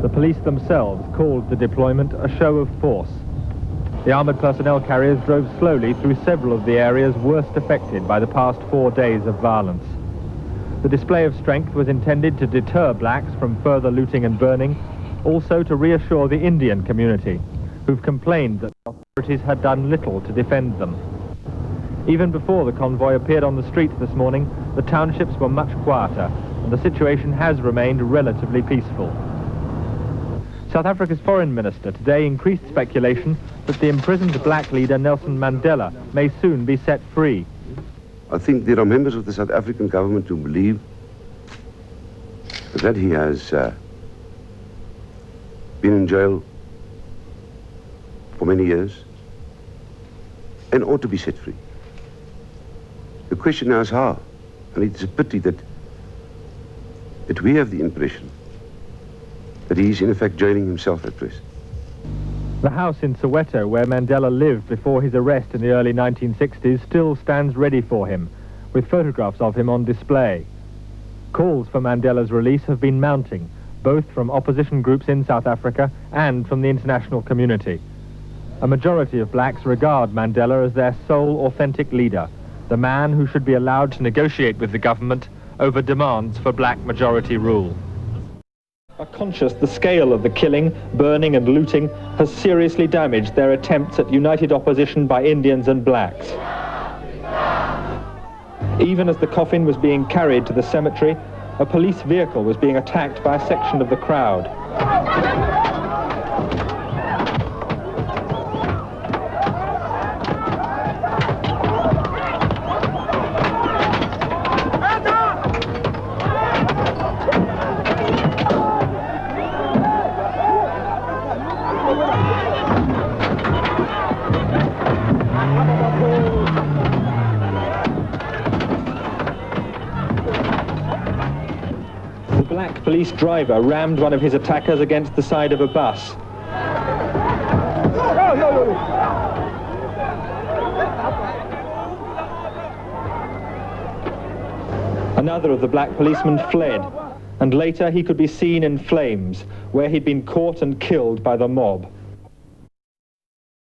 The police themselves called the deployment a show of force. The armoured personnel carriers drove slowly through several of the areas worst affected by the past 4 days of violence. The display of strength was intended to deter blacks from further looting and burning, also to reassure the Indian community, who've complained that the authorities had done little to defend them. Even before the convoy appeared on the streets this morning, the townships were much quieter, and the situation has remained relatively peaceful. South Africa's foreign minister today increased speculation that the imprisoned black leader Nelson Mandela may soon be set free. I think there are members of the South African government who believe that he has been in jail for many years and ought to be set free. The question now is how, and it is a pity that we have the impression that he is in effect jailing himself at present. The house in Soweto, where Mandela lived before his arrest in the early 1960s, still stands ready for him, with photographs of him on display. Calls for Mandela's release have been mounting, both from opposition groups in South Africa and from the international community. A majority of blacks regard Mandela as their sole authentic leader, the man who should be allowed to negotiate with the government over demands for black majority rule. Are conscious the scale of the killing, burning and looting has seriously damaged their attempts at united opposition by Indians and blacks. Even as the coffin was being carried to the cemetery, a police vehicle was being attacked by a section of the crowd. The black police driver rammed one of his attackers against the side of a bus. Another of the black policemen fled, and later he could be seen in flames, where he'd been caught and killed by the mob.